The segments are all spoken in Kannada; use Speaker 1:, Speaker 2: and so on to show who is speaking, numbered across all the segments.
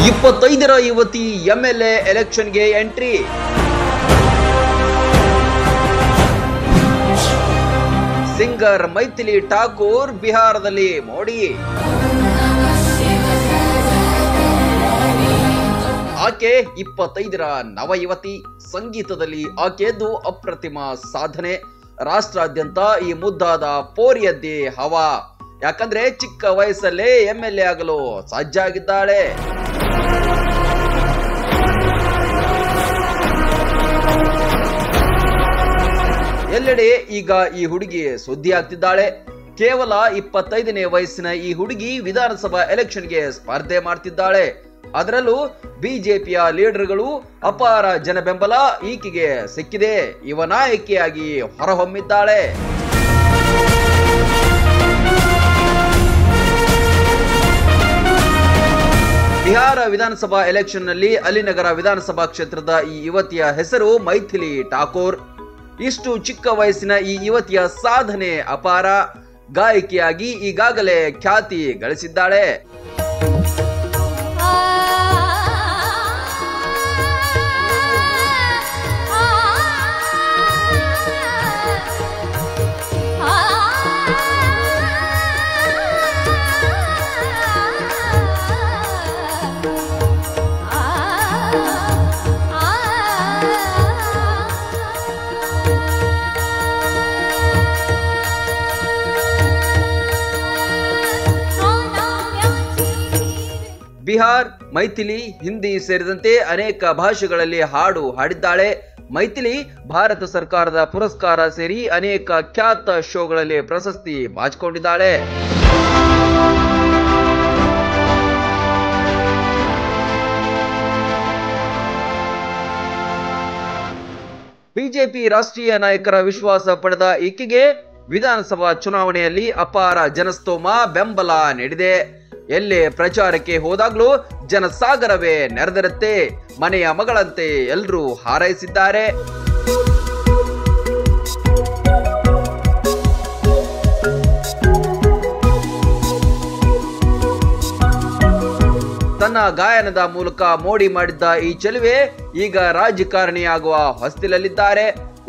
Speaker 1: 25ರ ಯುವತಿ ಎಂಎಲ್ಎ ಎಲೆಕ್ಷನ್ಗೆ ಎಂಟ್ರಿ. ಸಿಂಗರ್ ಮೈಥಿಲಿ ಠಾಕೂರ್ ಬಿಹಾರದಲ್ಲಿ ಮೋಡಿ. ಆಕೆ 25ರ ನವ ಯುವತಿ. ಸಂಗೀತದಲ್ಲಿ ಆಕೆಯದ್ದು ಅಪ್ರತಿಮ ಸಾಧನೆ. ರಾಷ್ಟ್ರಾದ್ಯಂತ ಈ ಮುದ್ದಾದ ಪೋರಿಯದ್ದೇ ಹವಾ. ಯಾಕಂದ್ರೆ ಚಿಕ್ಕ ವಯಸ್ಸಲ್ಲೇ ಎಂಎಲ್ಎ ಆಗಲು ಸಜ್ಜಾಗಿದ್ದಾಳೆ. ಎಲ್ಲೆಡೆ ಈಗ ಈ ಹುಡುಗಿ ಸುದ್ದಿ ಆಗ್ತಿದ್ದಾಳೆ. ಕೇವಲ 25ನೇ ವಯಸ್ಸಿನ ಈ ಹುಡುಗಿ ವಿಧಾನಸಭಾ ಎಲೆಕ್ಷನ್ಗೆ ಸ್ಪರ್ಧೆ ಮಾಡ್ತಿದ್ದಾಳೆ. ಅದರಲ್ಲೂ ಬಿಜೆಪಿಯ ಲೀಡರ್ಗಳು ಅಪಾರ ಜನ ಬೆಂಬಲ ಈಕೆಗೆ ಸಿಕ್ಕಿದೆ. ಯುವ ನಾಯಕಿಯಾಗಿ ಹೊರಹೊಮ್ಮಿದ್ದಾಳೆ. ಬಿಹಾರ ವಿಧಾನಸಭಾ ಎಲೆಕ್ಷನ್ ನಲ್ಲಿ ಅಲಿನಗರ ವಿಧಾನಸಭಾ ಕ್ಷೇತ್ರದ ಈ ಯುವತಿಯ ಹೆಸರು ಮೈಥಿಲಿ ಠಾಕೂರ್. ಇಷ್ಟು ಚಿಕ್ಕ ವಯಸ್ಸಿನ ಈ ಯುವತಿಯ ಸಾಧನೆ ಅಪಾರ. ಗಾಯಕಿಯಾಗಿ ಈಗಾಗಲೇ ಖ್ಯಾತಿ ಗಳಿಸಿದ್ದಾಳೆ. ಬಿಹಾರ್ ಮೈಥಿಲಿ ಹಿಂದಿ ಸೇರಿದಂತೆ ಅನೇಕ ಭಾಷೆಗಳಲ್ಲಿ ಹಾಡು ಹಾಡಿದ್ದಾಳೆ. ಮೈಥಿಲಿ ಭಾರತ ಸರ್ಕಾರದ ಪುರಸ್ಕಾರ ಸೇರಿ ಅನೇಕ ಖ್ಯಾತ ಶೋಗಳಲ್ಲಿ ಪ್ರಶಸ್ತಿ ಬಾಚಿಕೊಂಡಿದ್ದಾಳೆ. ಬಿಜೆಪಿ ರಾಷ್ಟ್ರೀಯ ನಾಯಕರ ವಿಶ್ವಾಸ ಪಡೆದ ಈಕೆಗೆ ವಿಧಾನಸಭಾ ಚುನಾವಣೆಯಲ್ಲಿ ಅಪಾರ ಜನಸ್ತೋಮ ಬೆಂಬಲ ನೀಡಿದೆ. ಎಲ್ಲೇ ಪ್ರಚಾರಕ್ಕೆ ಹೋದಾಗ್ಲೂ ಜನಸಾಗರವೇ ನೆರೆದಿರುತ್ತೆ. ಮನೆಯ ಮಗಳಂತೆ ಎಲ್ಲರೂ ಹಾರೈಸಿದ್ದಾರೆ. ತನ್ನ ಗಾಯನದ ಮೂಲಕ ಮೋಡಿ ಮಾಡಿದ್ದ ಈ ಚೆಲುವೆ ಈಗ ರಾಜಕಾರಣಿಯಾಗುವ ಹೊಸ್ತಿಲಲ್ಲಿದ್ದಾರೆ.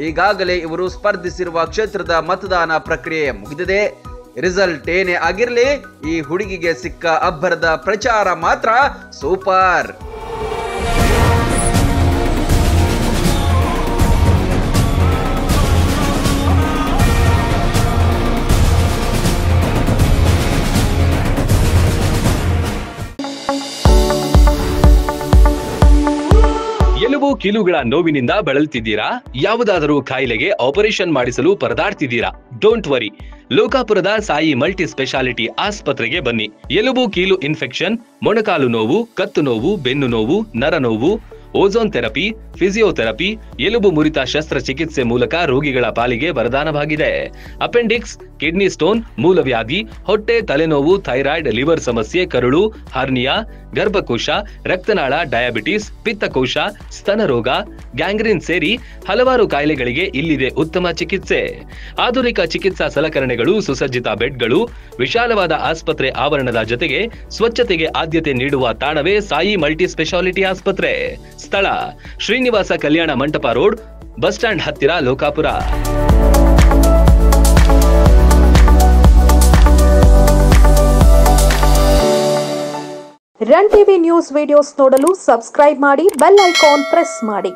Speaker 1: ಈಗಾಗಲೇ ಇವರು ಸ್ಪರ್ಧಿಸಿರುವ ಕ್ಷೇತ್ರದ ಮತದಾನ ಪ್ರಕ್ರಿಯೆ ಮುಗಿದಿದೆ. ರಿಸಲ್ಟ್ ಏನೇ ಆಗಿರ್ಲಿ, ಈ ಹುಡುಗಿಗೆ ಸಿಕ್ಕ ಅಬ್ಬರದ ಪ್ರಚಾರ ಮಾತ್ರ ಸೂಪರ್.
Speaker 2: ಎಲುಬು ಕೀಲುಗಳ ನೋವಿನಿಂದ ಬಳಲ್ತಿದ್ದೀರಾ? ಯಾವುದಾದರೂ ಕಾಯಿಲೆಗೆ ಆಪರೇಷನ್ ಮಾಡಿಸಲು ಪರದಾಡ್ತಿದ್ದೀರಾ? ಡೋಂಟ್ ವರಿ, ಲೋಕಾಪುರದ ಸಾಯಿ ಮಲ್ಟಿ ಸ್ಪೆಷಾಲಿಟಿ ಆಸ್ಪತ್ರೆಗೆ ಬನ್ನಿ. ಎಲುಬು ಕೀಲು ಇನ್ಫೆಕ್ಷನ್, ಮೊಣಕಾಲು ನೋವು, ಕತ್ತು ನೋವು, ಬೆನ್ನು ನೋವು, ನರ ನೋವು, ಓಝೋನ್ ಥೆರಪಿ, ಫಿಸಿಯೋಥೆರಪಿ, ಎಲುಬು ಮುರಿತ ಶಸ್ತ್ರಚಿಕಿತ್ಸೆ ಮೂಲಕ ರೋಗಿಗಳ ಪಾಲಿಗೆ ವರದಾನವಾಗಿದೆ. ಅಪೆಂಡಿಕ್ಸ್, ಕಿಡ್ನಿ ಸ್ಟೋನ್, ಮೂಲವ್ಯಾಧಿ, ಹೊಟ್ಟೆ, ತಲೆನೋವು, ಥೈರಾಯ್ಡ್, ಲಿವರ್ ಸಮಸ್ಯೆ, ಕರುಳು, ಹರ್ನಿಯಾ, ಗರ್ಭಕೋಶ, ರಕ್ತನಾಳ, ಡಯಾಬಿಟಿಸ್, ಪಿತ್ತಕೋಶ, ಸ್ತನ ರೋಗ, ಗ್ಯಾಂಗ್ರೀನ್ ಸೇರಿ ಹಲವಾರು ಕಾಯಿಲೆಗಳಿಗೆ ಇಲ್ಲಿದೆ ಉತ್ತಮ ಚಿಕಿತ್ಸೆ. ಆಧುನಿಕ ಚಿಕಿತ್ಸಾ ಸಲಕರಣೆಗಳು, ಸುಸಜ್ಜಿತ ಬೆಡ್ಗಳು, ವಿಶಾಲವಾದ ಆಸ್ಪತ್ರೆ ಆವರಣದ ಜೊತೆಗೆ ಸ್ವಚ್ಛತೆಗೆ ಆದ್ಯತೆ ನೀಡುವ ತಾಣವೇ ಸಾಯಿ ಮಲ್ಟಿ ಸ್ಪೆಷಾಲಿಟಿ ಆಸ್ಪತ್ರೆ. ಸ್ಥಳ Srinivasa Kalyana Mantapa road, bus stand ಹತ್ತಿರ, Lokapur.
Speaker 3: Run TV news videos ನೋಡಲು ಸಬ್ಸ್ಕ್ರೈಬ್ ಮಾಡಿ, ಬೆಲ್ ಐಕಾನ್ ಪ್ರೆಸ್ ಮಾಡಿ.